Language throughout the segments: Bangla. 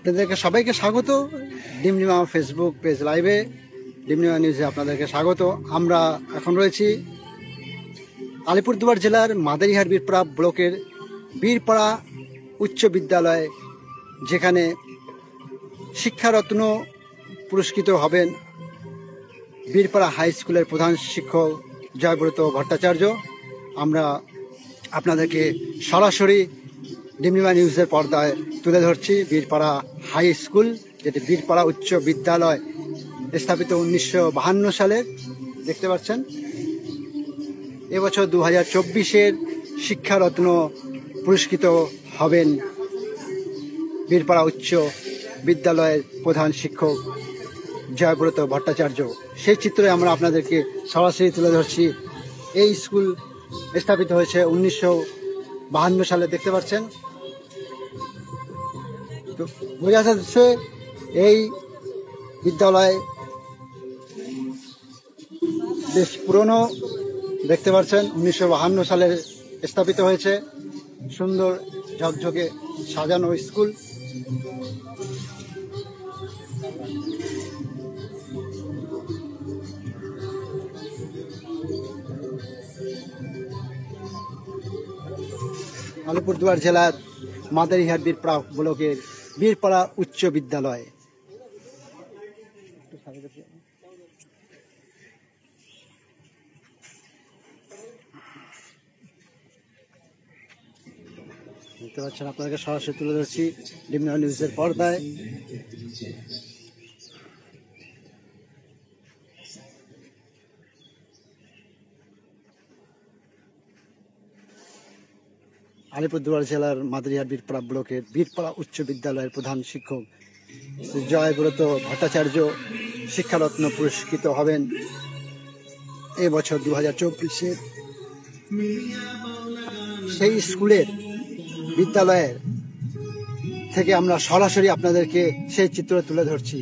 আপনাদেরকে সবাইকে স্বাগত ডিমডিমা ফেসবুক পেজ লাইভে, ডিমডিমা নিউজে আপনাদেরকে স্বাগত। আমরা এখন রয়েছি আলিপুরদুয়ার জেলার মাদারিহাট বীরপাড়া ব্লকের বীরপাড়া উচ্চ বিদ্যালয়, যেখানে শিক্ষারত্ন পুরস্কৃত হবেন বীরপাড়া হাই স্কুলের প্রধান শিক্ষক জয়ব্রত ভট্টাচার্য। আমরা আপনাদেরকে সরাসরি ডিমডিমা নিউজের পর্দায় তুলে ধরছি বীরপাড়া হাই স্কুল, যেটি বীরপাড়া উচ্চ বিদ্যালয়, স্থাপিত 1952 সালে। দেখতে পাচ্ছেন এবছর 2024-এর শিক্ষারত্ন পুরস্কৃত হবেন বীরপাড়া উচ্চ বিদ্যালয়ের প্রধান শিক্ষক জয়ব্রত ভট্টাচার্য। সেই চিত্রে আমরা আপনাদেরকে সরাসরি তুলে ধরছি। এই স্কুল স্থাপিত হয়েছে 1952 সালে। দেখতে পাচ্ছেন তো বোঝা যাচ্ছে এই বিদ্যালয় বেশ পুরনো। দেখতে পাচ্ছেন 1952 সালে স্থাপিত হয়েছে। সুন্দর ঝকঝকে সাজানো স্কুল। আলিপুরদুয়ার জেলার মাদারিহাট বীরপাড়া ব্লকের বীরপাড়া উচ্চ বিদ্যালয়। দেখতে পাচ্ছেন, আপনাদেরকে সরাসরি তুলে ধরছি ডিমডিমা নিউজের পর্দায়। আলিপুরদুয়ার জেলার মাদারিহাট বীরপাড়া ব্লকের বীরপাড়া উচ্চ বিদ্যালয়ের প্রধান শিক্ষক জয়ব্রত ভট্টাচার্য শিক্ষারত্ন পুরস্কৃত হবেন এবছর 2024-এ। সেই স্কুলের বিদ্যালয়ের থেকে আমরা সরাসরি আপনাদেরকে সেই চিত্র তুলে ধরছি।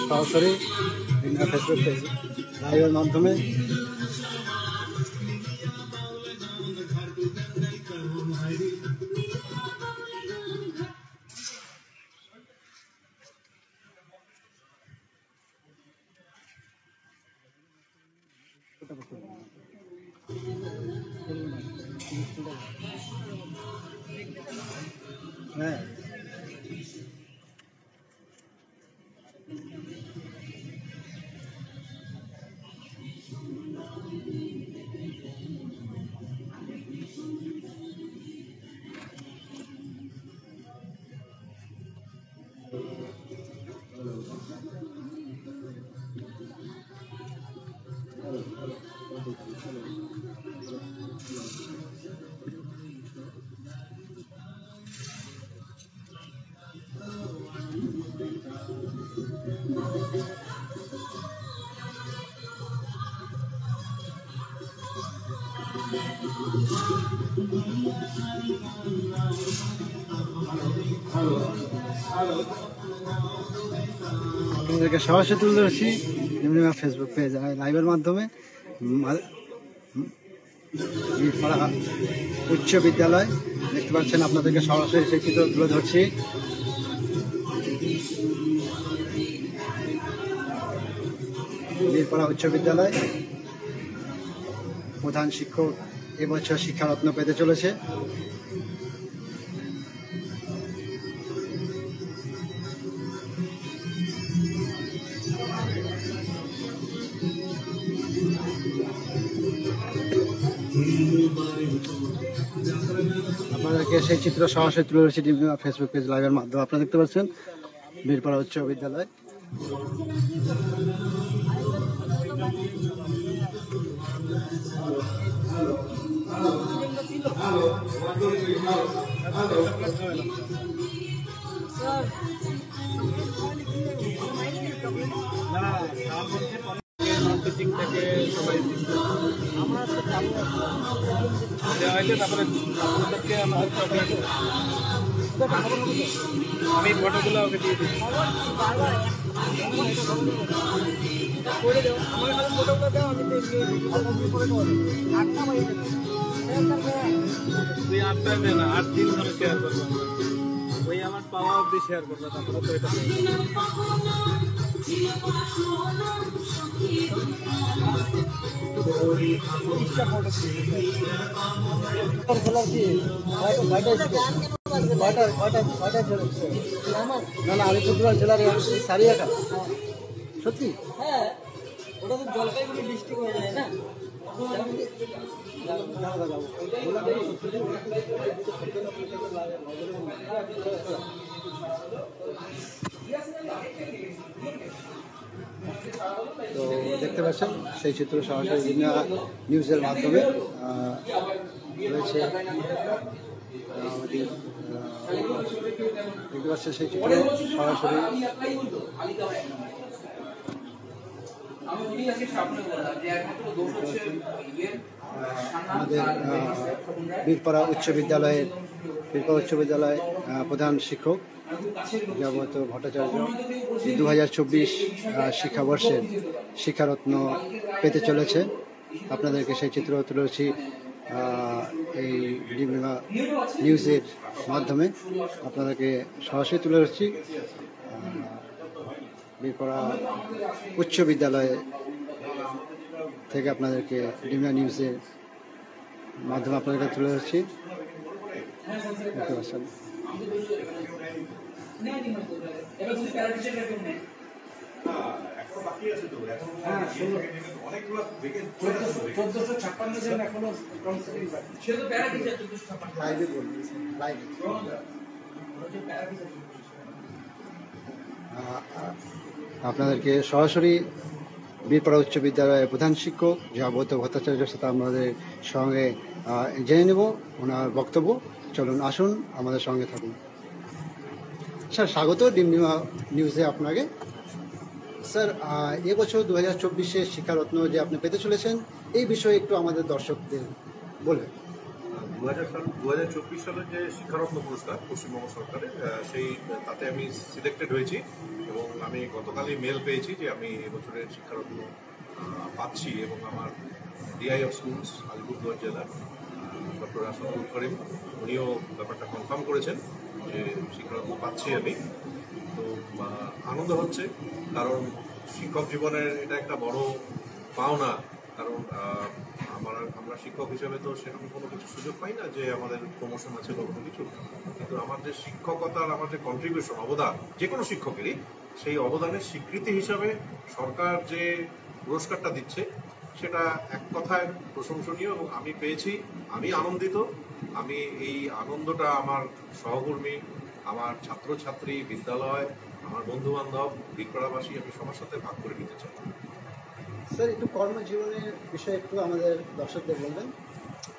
সরাসরি ফেসবুক পেজ লাইভের মাধ্যমে হ্যাঁ আপনাদেরকে সরাসরি তুলে ধরছি ডিমডিমা ফেসবুক পেজ লাইভের মাধ্যমে বীরপাড়া উচ্চ বিদ্যালয়। দেখতে পাচ্ছেন, আপনাদেরকে সরাসরি সেই চিত্র তুলে ধরছি। বীরপাড়া উচ্চ বিদ্যালয় প্রধান শিক্ষক এবছর শিক্ষারত্ন পেতে চলেছে। আপনাদেরকে সেই চিত্র সরাসরি তুলে ধরেছি ডিমডিমা ফেসবুক পেজ লাইভের মাধ্যমে। আপনারা দেখতে পাচ্ছেন বীরপাড়া উচ্চ বিদ্যালয়। কোচিং থেকে সবাই দেওয়া হয়েছে। তারপরে আপনাদেরকে আমি ফটোগুলো ওকে দিয়ে দিচ্ছি। তুই 8টা দে না, 8 দিন ধরে শেয়ার করবো। ওই আমার পাওয়া অব্দি শেয়ার করবো, তারপরে তো এটা না না, আলিপুরদুয়ার জেলার সারিয়াটা সত্যি। হ্যাঁ, ওটা তো জলপাইগুড়ি ডিস্ট্রিক্ট হয়ে যায় না। তো দেখতে পাচ্ছেন সেই চিত্র সরাসরি বিভিন্ন নিউজের মাধ্যমে রয়েছে আমাদের। দেখতে পাচ্ছেন সেই চিত্র সরাসরি আমাদের বীরপাড়া উচ্চ বিদ্যালয় প্রধান শিক্ষক জগত ভট্টাচার্য 2024 শিক্ষাবর্ষের শিক্ষারত্ন পেতে চলেছে। আপনাদেরকে সেই চিত্র তুলেছি এই নিউজের মাধ্যমে আপনাদেরকে সরাসরি তুলে ধরছি। বীরপাড়া উচ্চ বিদ্যালয় থেকে আপনাদেরকে ডিমনা নিউজের মাধ্যমে আপনাদেরকে তুলে ধরছি। দেখতে পাচ্ছেন আপনাদেরকে সরাসরি বীরপাড়া উচ্চ বিদ্যালয়ের প্রধান শিক্ষক জগত ভট্টাচার্যের সাথে আমাদের সঙ্গে জেনে নেব ওনার বক্তব্য। চলুন আসুন আমাদের সঙ্গে থাকুন। স্যার স্বাগত ডিমডিমা নিউজে আপনাকে। স্যার এবছর 2024 শিক্ষারত্ন যে আপনি পেতে চলেছেন এই বিষয়ে একটু আমাদের দর্শকদের বলবেন। 2024 সালের যে শিক্ষারত্ন পুরস্কার পশ্চিমবঙ্গ সরকারের তাতে আমি সিলেক্টেড হয়েছি এবং আমি গতকালই মেল পেয়েছি যে আমি এবছরের শিক্ষারত্ন পাচ্ছি এবং আমার ডিআই অফ স্কুলস আলিপুরদুয়ার জেলার ডক্টর আসাদুল করিম উনিও ব্যাপারটা কনফার্ম করেছেন যে শিক্ষারত্ন পাচ্ছি আমি। তো আনন্দ হচ্ছে, কারণ শিক্ষক জীবনের এটা একটা বড় পাওনা। কারণ আমরা শিক্ষক হিসেবে তো সেরকম কোনো কিছু সুযোগ পাই না যে আমাদের প্রমোশন আছে বা কোনো কিছু, কিন্তু আমার যে শিক্ষকতার আমার যে কন্ট্রিবিউশন অবদান যে কোনো শিক্ষকেরই, সেই অবদানের স্বীকৃতি হিসাবে সরকার যে পুরস্কারটা দিচ্ছে সেটা এক কথায় প্রশংসনীয় এবং আমি পেয়েছি। আমি আনন্দিত। আমি এই আনন্দটা আমার সহকর্মী, আমার ছাত্রছাত্রী, বিদ্যালয়, আমার বন্ধু বান্ধব, বীরপাড়াবাসী আমি সবার সাথে ভাগ করে নিতে চাই। স্যার একটু কর্মজীবনের বিষয়ে একটু আমাদের দর্শকদের বলবেন।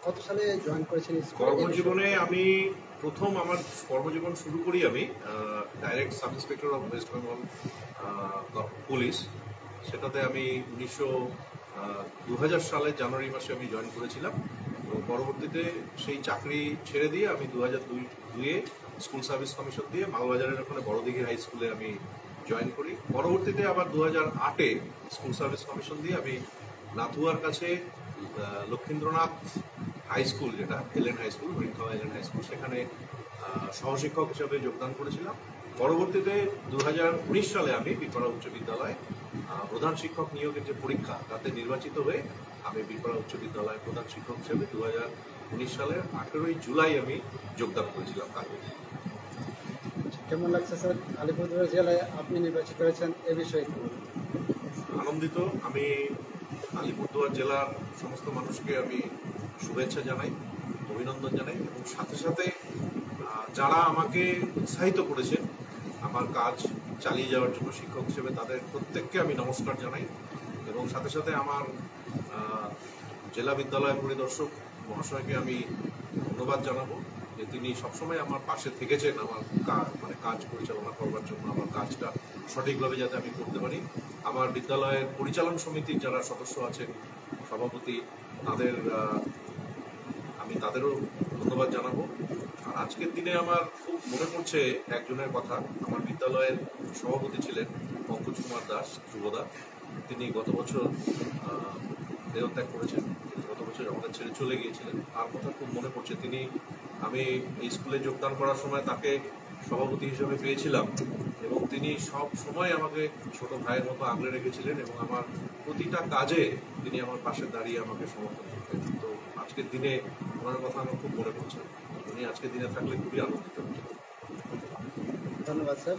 কত সালে জয়েন করেছেন কর্মজীবনে? আমি প্রথম আমার কর্মজীবন শুরু করি আমি direct sub inspector of West Bengal police. সেটাতে আমি 2000 সালের জানুয়ারি মাসে আমি জয়েন করেছিলাম এবং পরবর্তীতে সেই চাকরি ছেড়ে দিয়ে আমি 2002-এ স্কুল সার্ভিস কমিশন দিয়ে মালবাজারের ওখানে বড়দিঘি হাই স্কুলে আমি জয়েন করি। পরবর্তীতে আবার 2008-এ স্কুল সার্ভিস কমিশন দিয়ে আমি নাথুয়ার কাছে লক্ষীন্দ্রনাথ হাই স্কুল, যেটা LN high school, Harinkhawa LN high school, সেখানে সহশিক্ষক হিসাবে যোগদান করেছিলাম। পরবর্তীতে 2019 সালে আমি বীরপাড়া উচ্চ বিদ্যালয়ে প্রধান শিক্ষক নিয়োগের যে পরীক্ষা তাতে নির্বাচিত হয়ে আমি বীরপাড়া উচ্চ বিদ্যালয়ের প্রধান শিক্ষক হিসেবে 2019 সালের 18ই জুলাই আমি যোগদান করেছিলাম কাজে। কেমন লাগছে স্যার আলিপুরদুয়ার জেলায় আপনি নির্বাচিত হয়েছেন এ বিষয়ে? আনন্দিত। আমি আলিপুরদুয়ার জেলার সমস্ত মানুষকে আমি শুভেচ্ছা জানাই, অভিনন্দন জানাই এবং সাথে সাথে যারা আমাকে উৎসাহিত করেছেন আমার কাজ চালিয়ে যাওয়ার জন্য শিক্ষক হিসেবে তাদের প্রত্যেককে আমি নমস্কার জানাই এবং সাথে সাথে আমার জেলা বিদ্যালয় পরিদর্শক মহাশয়কে আমি ধন্যবাদ জানাবো যে তিনি সবসময় আমার পাশে থেকেছেন আমার কাজ পরিচালনা করবার জন্য, আমার কাজটা সঠিকভাবে যাতে আমি করতে পারি। আমার বিদ্যালয়ের পরিচালন সমিতির যারা সদস্য আছেন, সভাপতি, তাদের আমি তাদেরও ধন্যবাদ জানাবো। আর আজকের দিনে আমার খুব মনে পড়ছে একজনের কথা। আমার বিদ্যালয়ের সভাপতি ছিলেন পঙ্কজ কুমার দাস, যুবদা। তিনি গত বছর দেহত্যাগ করেছেন। গত বছর আমাদের ছেড়ে চলে গিয়েছিলেন। তার কথা খুব মনে পড়ছে। আমি এই স্কুলে যোগদান করার সময় তাকে সভাপতি হিসেবে পেয়েছিলাম এবং তিনি সব সময় আমাকে ছোট ভাইয়ের মতো আগলে রেখেছিলেন এবং আমার প্রতিটা কাজে তিনি আমার পাশে দাঁড়িয়ে আমাকে সমর্থন করতেন। তো আজকের দিনে ওনার কথা আমার খুব মনে পড়ছে। উনি আজকের দিনে থাকলে খুবই আনন্দিত হতেন। ধন্যবাদ স্যার।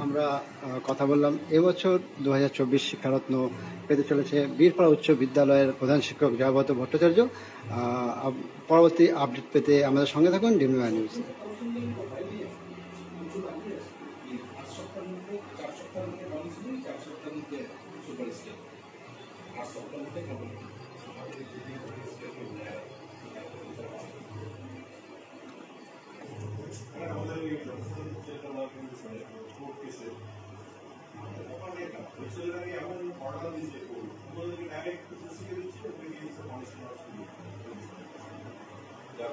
আমরা কথা বললাম এবছর 2024 শিক্ষারত্ন পেতে চলেছে বীরপাড়া উচ্চ বিদ্যালয়ের প্রধান শিক্ষক জয়ব্রত ভট্টাচার্য। পরবর্তী আপডেট পেতে আমাদের সঙ্গে থাকুন ডিএমইউ নিউজ। যার